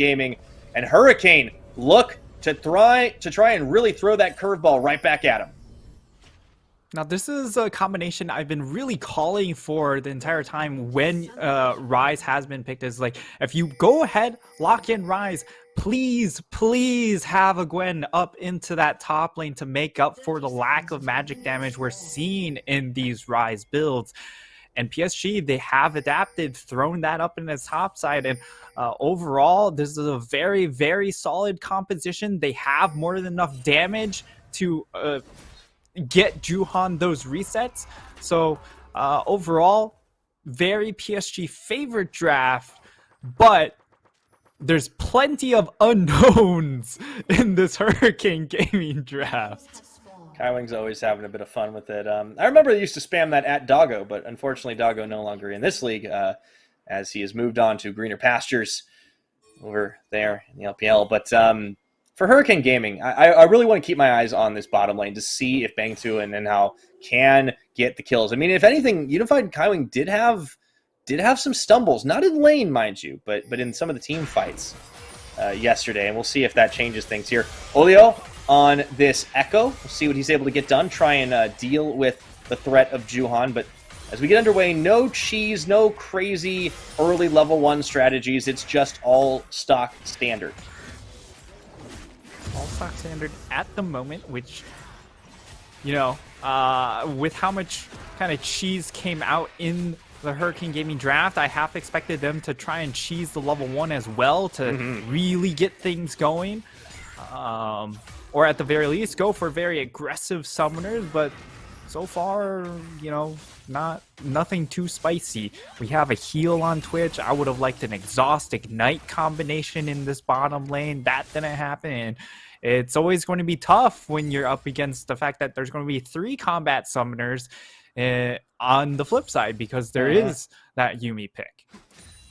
Gaming, and Hurricane look to try and really throw that curveball right back at him. Now, this is a combination I've been really calling for the entire time when Rise has been picked. Is like, if you go ahead, lock in Rise, please have a Gwen up into that top lane to make up for the lack of magic damage we're seeing in these Rise builds. And PSG, they have adapted, thrown that up in the top side. And overall, this is a very, very solid composition. They have more than enough damage to get Juhan those resets. So overall, very PSG favorite draft, but there's plenty of unknowns in this Hurricane Gaming draft. Kaiwing's always having a bit of fun with it. I remember they used to spam that at Doggo, but unfortunately Doggo no longer in this league as he has moved on to greener pastures over there in the LPL. But for Hurricane Gaming, I really want to keep my eyes on this bottom lane to see if Bangtu and Enhao can get the kills. I mean, if anything, Unified Kaiwing did have some stumbles, not in lane, mind you, but in some of the team fights yesterday, and we'll see if that changes things here. Olio on this Echo. We'll see what he's able to get done, try and deal with the threat of Juhan. But as we get underway, no cheese, no crazy early level 1 strategies. It's just all stock standard. All stock standard at the moment, which, you know, with how much kind of cheese came out in the Hurricane Gaming draft, I half expected them to try and cheese the level 1 as well to really get things going. Or at the very least, go for very aggressive summoners, but so far, you know, nothing too spicy. We have a heal on Twitch. I would have liked an exhaust ignite combination in this bottom lane. That didn't happen. And it's always going to be tough when you're up against the fact that there's going to be 3 combat summoners on the flip side, because there is that Yuumi pick.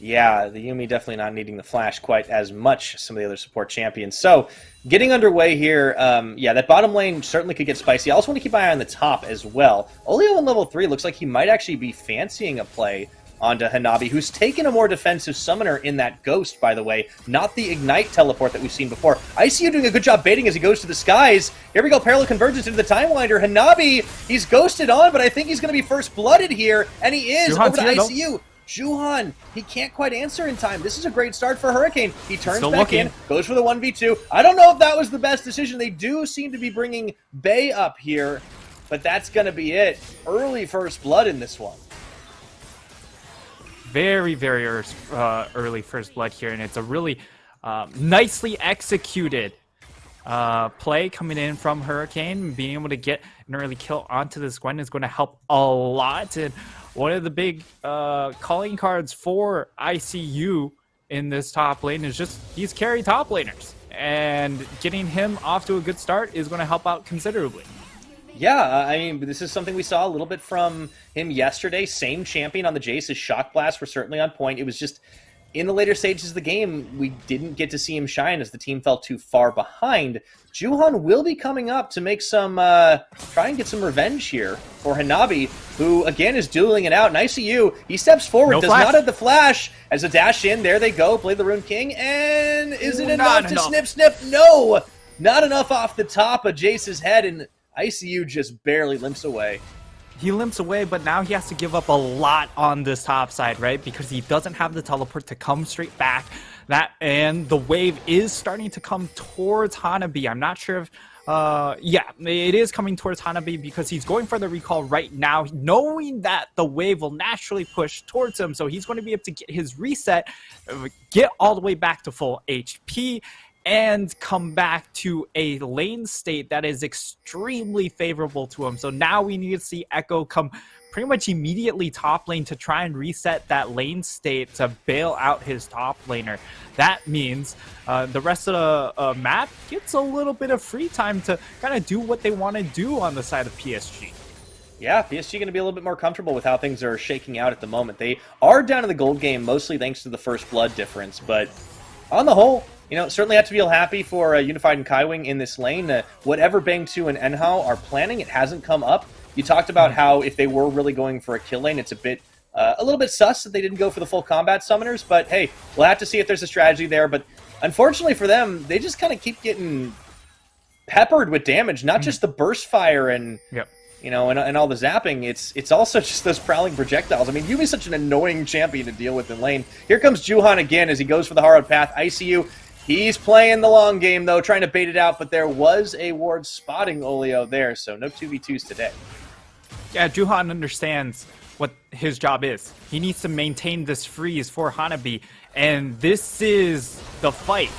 Yeah, the Yuumi definitely not needing the flash quite as much as some of the other support champions. So, getting underway here, yeah, that bottom lane certainly could get spicy. I also want to keep my eye on the top as well. Olio on level 3 looks like he might actually be fancying a play onto Hanabi, who's taken a more defensive summoner in that Ghost, by the way, not the Ignite teleport that we've seen before. ICU doing a good job baiting as he goes to the skies. Here we go, parallel convergence into the Time Winder. Hanabi, he's ghosted on, but I think he's going to be first blooded here, and he is over to ICU. Juhan, he can't quite answer in time. This is a great start for Hurricane. He turns back in, goes for the 1v2. I don't know if that was the best decision. They do seem to be bringing Bay up here, but that's going to be it. Early first blood in this one. Very, very early first blood here, and it's a really nicely executed play coming in from Hurricane. Being able to get an early kill onto this Gwen is going to help a lot. And one of the big calling cards for ICU in this top lane is just these carry top laners. And getting him off to a good start is going to help out considerably. Yeah, I mean, this is something we saw a little bit from him yesterday. Same champion on the Jace. His shock blasts were certainly on point. It was just, in the later stages of the game, we didn't get to see him shine as the team fell too far behind. Juhan will be coming up to make some, try and get some revenge here for Hanabi, who, again, is dueling it out. And ICU, he steps forward, does not have the flash. As a dash in, there they go, play the Rune King, and is it enough to snip? No! Not enough off the top of Jace's head, and ICU just barely limps away. He limps away, but now he has to give up a lot on this top side, right? Because he doesn't have the teleport to come straight back. And the wave is starting to come towards Hanabi. I'm not sure if... yeah, it is coming towards Hanabi because he's going for the recall right now, knowing that the wave will naturally push towards him. So he's going to be able to get his reset, get all the way back to full HP, and come back to a lane state that is extremely favorable to him. So now we need to see Echo come pretty much immediately top lane to try and reset that lane state to bail out his top laner. That means the rest of the map gets a little bit of free time to kind of do what they want to do on the side of PSG. Yeah, PSG going to be a little bit more comfortable with how things are shaking out at the moment. They are down in the gold game, mostly thanks to the first blood difference, but on the whole, you know, certainly have to feel happy for Unified and Kaiwing in this lane. Whatever Bangtu and Enhao are planning, it hasn't come up. You talked about how if they were really going for a kill lane, it's a little bit sus that they didn't go for the full combat summoners, but hey, we'll have to see if there's a strategy there. But unfortunately for them, they just kind of keep getting peppered with damage, not just the burst fire and you know, and all the zapping. It's also just those prowling projectiles. I mean, Yumi's such an annoying champion to deal with in lane. Here comes Juhan again as he goes for the Harrowed Path. ICU, he's playing the long game though, trying to bait it out, but there was a ward spotting Olio there, so no 2v2s today. Yeah, Juhan understands what his job is. He needs to maintain this freeze for Hanabi, and this is the fight.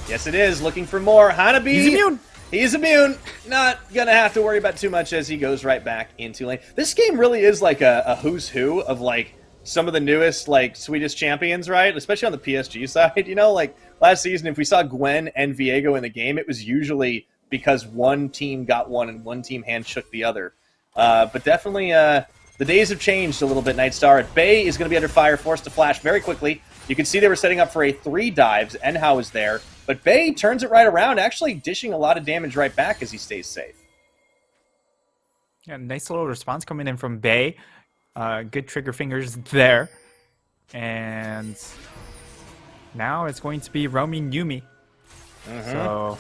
Yes, it is. Looking for more. Hanabi. He's immune. He's immune. Not going to have to worry about too much as he goes right back into lane. This game really is like a who's who of like some of the newest like Swedish champions, right? Especially on the PSG side. You know, like last season, if we saw Gwen and Viego in the game, it was usually because one team got one and one team handshook the other. But definitely the days have changed a little bit, Nightstar. Bay is going to be under fire, forced to flash very quickly. You can see they were setting up for a 3 dives. Enhao is there. But Bay turns it right around, actually dishing a lot of damage right back as he stays safe. Yeah, nice little response coming in from Bay. Good trigger fingers there. And now it's going to be roaming Yuumi. So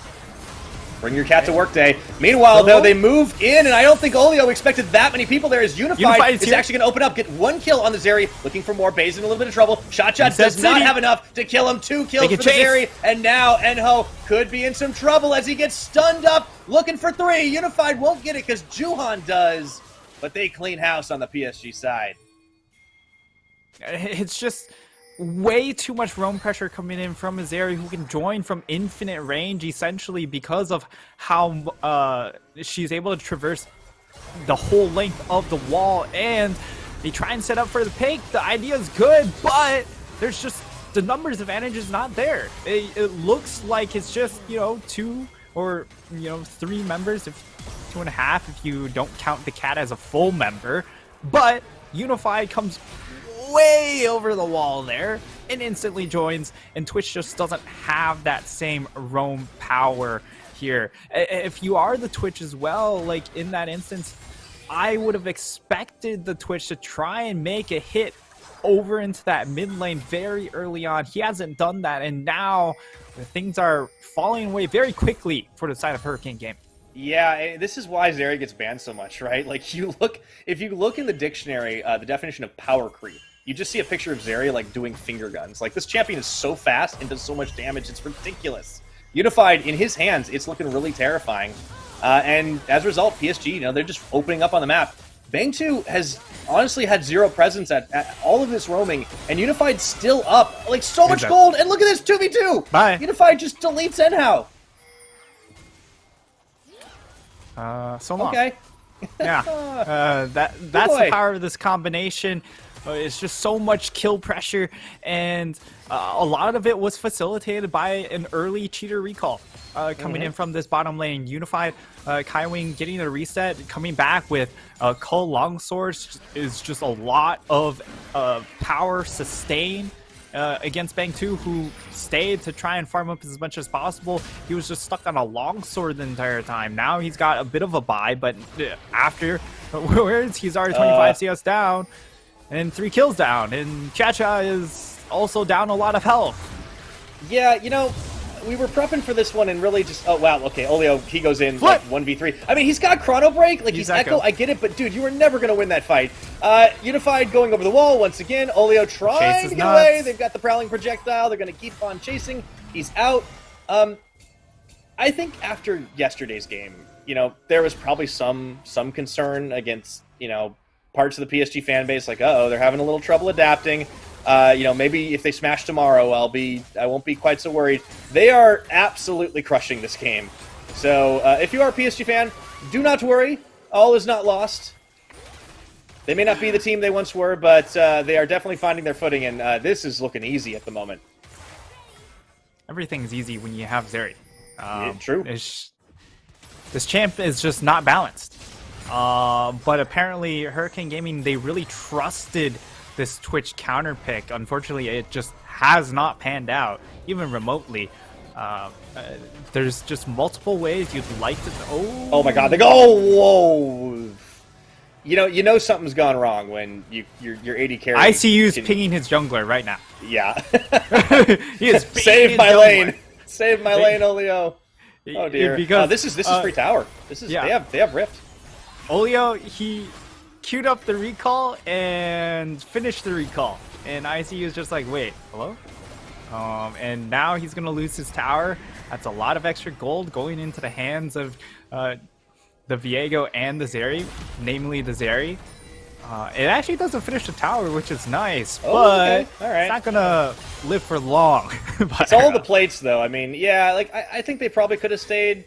bring your cat to work day. Meanwhile, though, they move in, and I don't think Olio expected that many people there as Unified is actually going to open up, get 1 kill on the Zeri, looking for more. Bay's in a little bit of trouble. Shotshot does not have enough to kill him. 2 kills for the Zeri, and now Enho could be in some trouble as he gets stunned up, looking for 3. Unified won't get it because Juhan does, but they clean house on the PSG side. It's just way too much roam pressure coming in from Azeri, who can join from infinite range, essentially, because of how she's able to traverse the whole length of the wall. And they try and set up for the pick. The idea is good, but there's just the numbers advantage is not there. It looks like it's just, you know, 2 or, you know, 3 members, if 2.5 if you don't count the cat as a full member. But Unified comes way over the wall there and instantly joins, and Twitch just doesn't have that same roam power here. If you are the Twitch as well, like in that instance, I would have expected the Twitch to try and make a hit over into that mid lane very early on. He hasn't done that, and now things are falling away very quickly for the side of Hurricane Game. Yeah, this is why Zeri gets banned so much, right? Like, if you look in the dictionary, the definition of power creep, you just see a picture of Zeri, like, doing finger guns. Like, this champion is so fast and does so much damage, it's ridiculous. Unified, in his hands, it's looking really terrifying. And as a result, PSG, you know, they're just opening up on the map. Bang 2 has honestly had 0 presence at all of this roaming, and Unified's still up. Like, so much gold, and look at this 2v2! Bye. Unified just deletes Enhao. So long. Okay. Yeah, that's the power of this combination. It's just so much kill pressure, and a lot of it was facilitated by an early cheater recall coming in from this bottom lane. Unified, Kaiwing getting the reset, coming back with Cull Longsword is just a lot of power sustain against Bang 2, who stayed to try and farm up as much as possible. He was just stuck on a longsword the entire time. Now he's got a bit of a buy, but afterwards he's already 25 CS down and 3 kills down, and Cha-Cha is also down a lot of health. Yeah, you know, we were prepping for this one and really just... Oh, wow, okay, Olio, he goes in like 1v3. I mean, he's got Chrono Break, like, he's Echo, I get it, but dude, you were never going to win that fight. Unified going over the wall once again. Olio trying to get away. They've got the Prowling Projectile. They're going to keep on chasing. He's out. I think after yesterday's game, you know, there was probably some concern against, you know, parts of the PSG fan base, like, uh-oh, they're having a little trouble adapting. You know, maybe if they smash tomorrow, I won't be quite so worried. They are absolutely crushing this game. So if you are a PSG fan, do not worry. All is not lost. They may not be the team they once were, but they are definitely finding their footing, and this is looking easy at the moment. Everything's easy when you have Zeri. Yeah, true. This champ is just not balanced. But apparently Hurricane Gaming, they really trusted this Twitch counter pick. Unfortunately, it just has not panned out, even remotely. There's just multiple ways you'd like to... Oh my god, they go... Oh, whoa! You know something's gone wrong when your AD carry... ICU's pinging his jungler right now. Yeah. He is Save my Gilmore. lane. Save my lane, Olio. Oh dear. Because this is free tower. This is they have Rift. Olio, he queued up the recall and finished the recall, and ICU is just like, wait, hello? And now he's gonna lose his tower. That's a lot of extra gold going into the hands of the Viego and the Zeri, namely the Zeri. It actually doesn't finish the tower, which is nice, but All right. it's not gonna live for long. It's all the plates, though. I mean, yeah, like I think they probably could have stayed,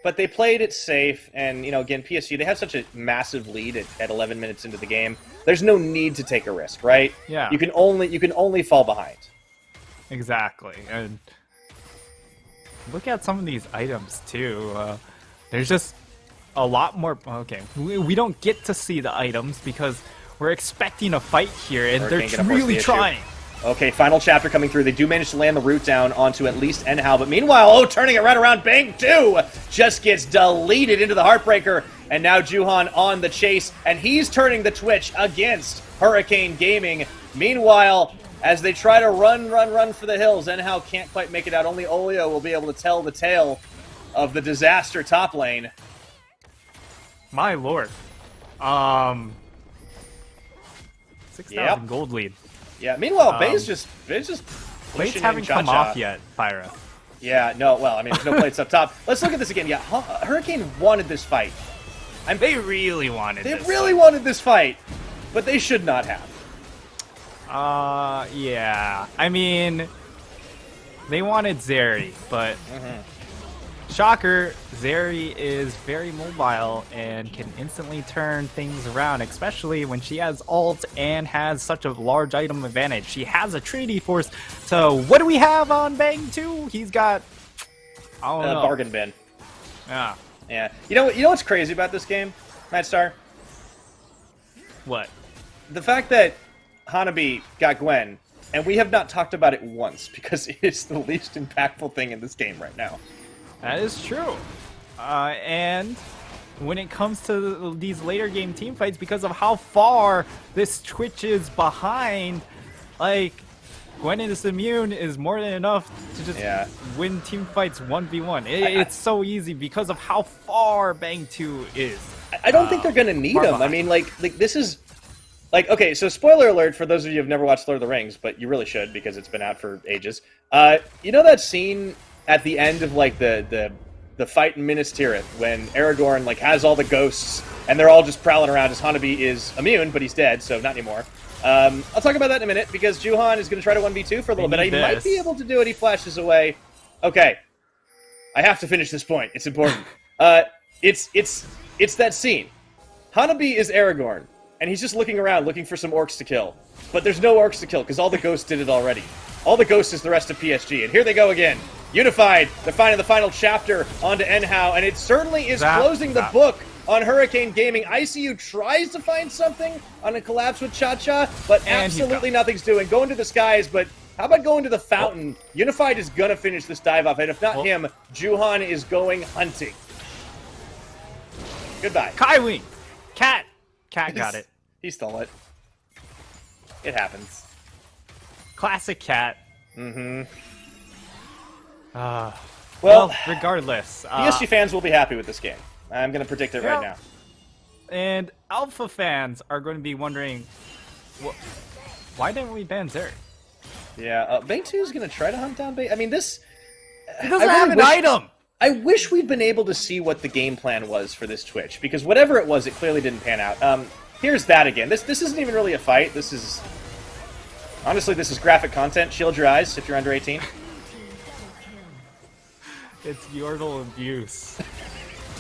but they played it safe. And you know, again, PSG, they have such a massive lead at 11 minutes into the game. There's no need to take a risk, right? Yeah. You can only fall behind. Exactly, and look at some of these items too. There's just a lot more. Okay, we don't get to see the items because we're expecting a fight here, and they're really trying. Okay, final chapter coming through. They do manage to land the root down onto at least Enhao, but meanwhile, turning it right around, Bang 2 just gets deleted into the Heartbreaker, and now Juhan on the chase, and he's turning the Twitch against Hurricane Gaming. Meanwhile, as they try to run for the hills, Enhao can't quite make it out. Only Olio will be able to tell the tale of the disaster top lane. My lord. 6,000 gold lead. Yeah, meanwhile, Bay's just Plates pushing haven't come off yet, Pyra. Yeah, no, well, I mean, there's no plates up top. Let's look at this again. Yeah, Hurricane wanted this fight. They really wanted this fight, but they should not have. Yeah. I mean, they wanted Zeri, but shocker, Zeri is very mobile and can instantly turn things around, especially when she has ult and has such a large item advantage. She has a Trinity Force, so what do we have on Bang 2? He's got, I don't know. Bargain bin. Yeah. Yeah. You know what's crazy about this game, Nightstar? What? The fact that Hanabi got Gwen, and we have not talked about it once, because it is the least impactful thing in this game right now. That is true. And when it comes to these later game team fights, because of how far this Twitch is behind, like, Gwen is immune is more than enough to just win team fights 1v1. It's so easy because of how far Bang 2 is. I don't think they're going to need them. I mean, like this is... Like, okay, so spoiler alert for those of you who have never watched Lord of the Rings, but you really should because it's been out for ages. You know that scene at the end of, like, the fight in Minas Tirith when Aragorn, like, has all the ghosts and they're all just prowling around as Hanabi is immune, but he's dead, so not anymore. I'll talk about that in a minute because Juhan is going to try to 1v2 for a little bit. He might be able to do it. He flashes away. Okay. I have to finish this point. It's important. It's that scene. Hanabi is Aragorn. And he's just looking around, looking for some orcs to kill. But there's no orcs to kill, because all the ghosts did it already. All the ghosts is the rest of PSG. And here they go again. Unified, they're finding the final chapter onto Enhao, and it certainly is closing the book on Hurricane Gaming. ICU tries to find something on a collapse with Cha-Cha, but absolutely nothing's doing. Going to the skies, but how about going to the fountain? Unified is going to finish this dive-off, and if not him, Juhan is going hunting. Goodbye. Kaiwing! Cat! Cat got it. He stole it. It happens. Classic Cat. Mm-hmm. Well, regardless. PSG fans will be happy with this game. I'm going to predict it right now. And Alpha fans are going to be wondering, why didn't we ban Zeri? Yeah, Bang 2 is going to try to hunt down Bang. I mean, this... It doesn't have an item! I wish we'd been able to see what the game plan was for this Twitch, because whatever it was, it clearly didn't pan out. Here's that again. This isn't even really a fight. This is... Honestly, this is graphic content. Shield your eyes if you're under 18. It's Yordle abuse.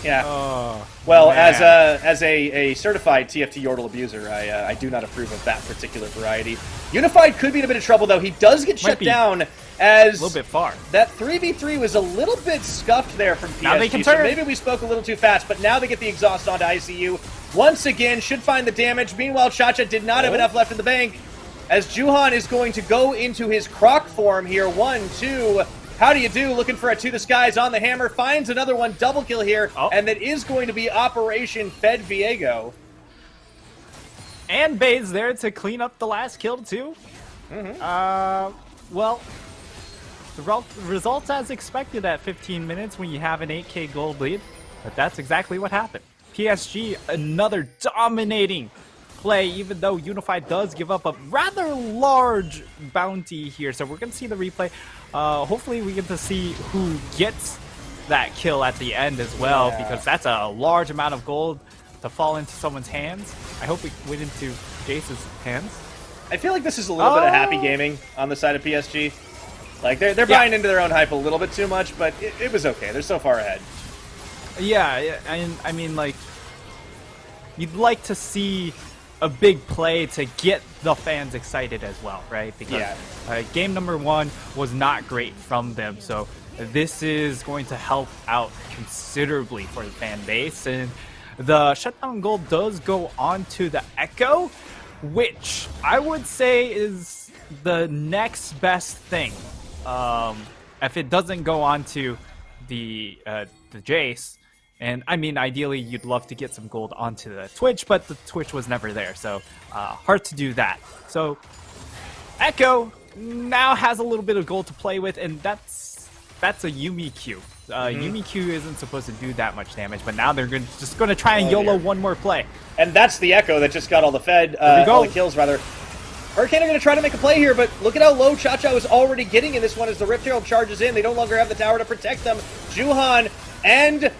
Yeah. Oh, well, man. as a certified TFT Yordle abuser, I do not approve of that particular variety. Unified could be in a bit of trouble, though. He does get shut down as... a little bit far. That 3v3 was a little bit scuffed there from PSG. Now they can turn. So maybe we spoke a little too fast, but now they get the exhaust onto ICU. Once again, should find the damage. Meanwhile, Cha-Cha did not have enough left in the bank, as Juhan is going to go into his Croc form here. 1, 2... How do you do? Looking for a to the skies on the hammer. Finds another one. Double kill here. And that is going to be Operation Fed Viego. And Bay's there to clean up the last kill, too. Well, the results as expected at 15 minutes when you have an 8k gold lead, but that's exactly what happened. PSG, another dominating play, even though Unified does give up a rather large bounty here. So we're going to see the replay. Hopefully we get to see who gets that kill at the end as well, because that's a large amount of gold to fall into someone's hands. I hope it went into Jace's hands. I feel like this is a little bit of happy gaming on the side of PSG. Like, they're buying into their own hype a little bit too much, but it was okay. They're so far ahead. Yeah, I mean, like, you'd like to see a big play to get the fans excited as well, right? Because game number 1 was not great from them, so this is going to help out considerably for the fan base. And the shutdown goal does go on to the Echo, which I would say is the next best thing. If it doesn't go on to the Jace, and I mean, ideally you'd love to get some gold onto the Twitch, but the Twitch was never there, so hard to do that. So Echo now has a little bit of gold to play with, and that's a Yuumi Q. Yuumi Q isn't supposed to do that much damage, but now they're just going to try and YOLO one more play. And that's the Echo that just got all the kills, rather. Hurricane are going to try to make a play here, but look at how low Cha-Cha is already getting in this one as the Rift Herald charges in. They no longer have the tower to protect them. Juhan and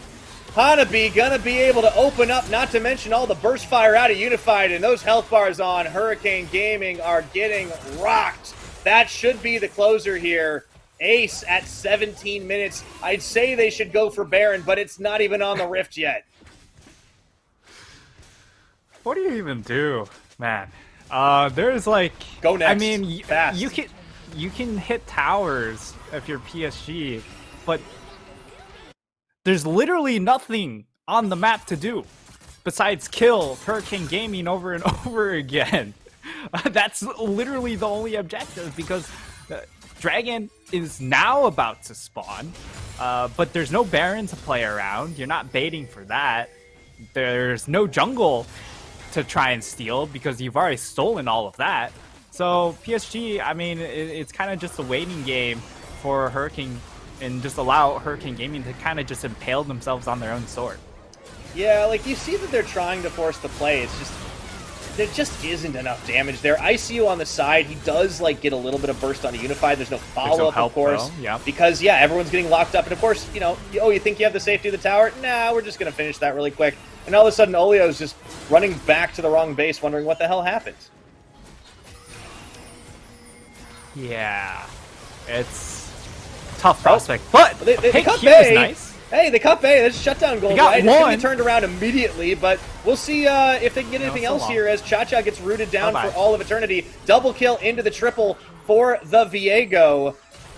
Hanabi gonna be able to open up, not to mention all the burst fire out of Unified, and those health bars on Hurricane Gaming are getting rocked. That should be the closer here. Ace at 17 minutes. I'd say they should go for Baron, but it's not even on the Rift yet. What do you even do, man? There's like, go next. I mean, fast. you can hit towers if you're PSG, but there's literally nothing on the map to do besides kill Hurricane Gaming over and over again. That's literally the only objective, because Dragon is now about to spawn, but there's no Baron to play around. You're not baiting for that. There's no jungle to try and steal because you've already stolen all of that. So PSG, I mean, it's kind of just a waiting game for Hurricane, and just allow Hurricane Gaming to kind of just impale themselves on their own sword. Yeah, like, you see that they're trying to force the play. It's just, there just isn't enough damage there. ICU on the side, he does, like, get a little bit of burst on a Unified. There's no follow-up, of course. Yeah. Because, yeah, everyone's getting locked up. And, of course, you know, you think you have the safety of the tower? Nah, we're just going to finish that really quick. And all of a sudden, Olio's just running back to the wrong base, wondering what the hell happened. Yeah. It's tough prospect. But they cut Q Bay. Is nice. Hey, they cut Bay. That's shutdown gold, right? One. It's going to be turned around immediately, but we'll see if they can get anything else here as Cha-Cha gets rooted down for all of eternity. Double kill into the triple for the Viego.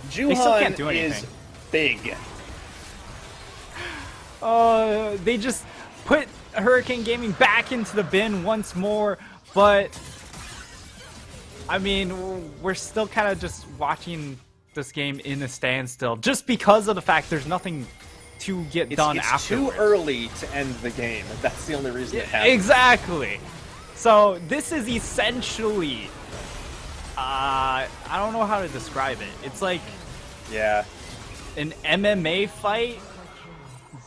Juhan is big. They just put Hurricane Gaming back into the bin once more, but I mean, we're still kind of just watching this game in a standstill just because of the fact there's nothing to get done afterwards. It's too early to end the game. That's the only reason it happens. Exactly. So this is essentially, I don't know how to describe it. It's like, an MMA fight,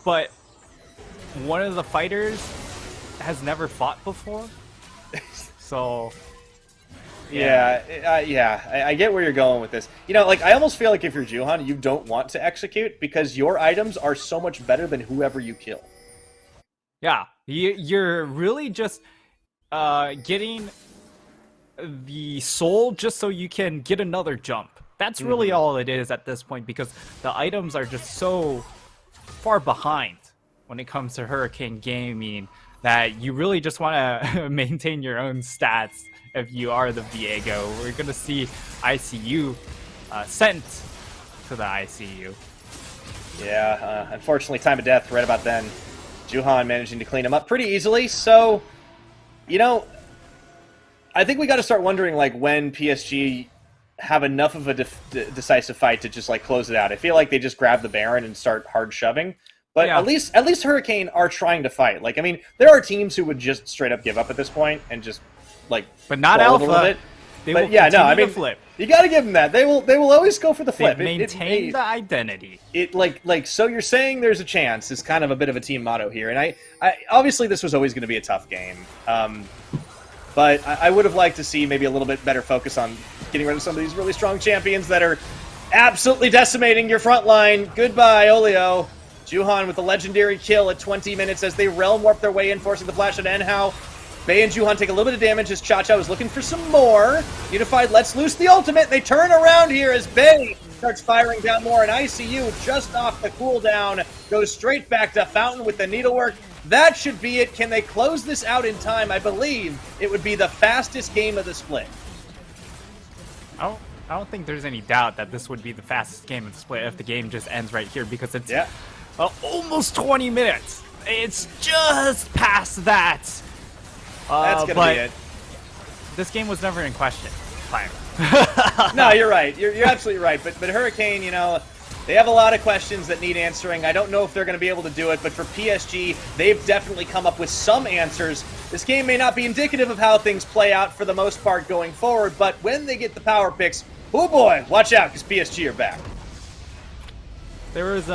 but one of the fighters has never fought before. So I get where you're going with this. You know, like, I almost feel like if you're Juhan, you don't want to execute because your items are so much better than whoever you kill. Yeah, you're really just getting the soul just so you can get another jump. That's really all it is at this point, because the items are just so far behind when it comes to Hurricane Gaming that you really just want to maintain your own stats if you are the Viego. We're going to see ICU sent to the ICU. Yeah, unfortunately, time of death right about then. Juhan managing to clean him up pretty easily. So, you know, I think we got to start wondering, like, when PSG have enough of a decisive fight to just, like, close it out. I feel like they just grab the Baron and start hard shoving. But at least Hurricane are trying to fight. Like, I mean, there are teams who would just straight up give up at this point and just, like, but not Alpha. A little bit. They will yeah, no, I mean, flip. You got to give them that. They will always go for the flip. They maintain the identity. So you're saying there's a chance is kind of a bit of a team motto here, and I obviously this was always going to be a tough game, but I would have liked to see maybe a little bit better focus on getting rid of some of these really strong champions that are absolutely decimating your front line. Goodbye, Olio. Juhan with the legendary kill at 20 minutes as they realm warp their way in, forcing the flash at Enhao. Bay and Juhan take a little bit of damage as Cha-Cha is looking for some more. Unified lets loose the ultimate. They turn around here as Bay starts firing down more, and ICU just off the cooldown goes straight back to Fountain with the needlework. That should be it. Can they close this out in time? I believe it would be the fastest game of the split. I don't think there's any doubt that this would be the fastest game of the split if the game just ends right here, because it's almost 20 minutes. It's just past that. That's going to be it. This game was never in question. Fire. No, you're right. You're absolutely right. But Hurricane, they have a lot of questions that need answering. I don't know if they're going to be able to do it, but for PSG, they've definitely come up with some answers. This game may not be indicative of how things play out for the most part going forward, but when they get the power picks, oh boy, watch out, because PSG are back. There was a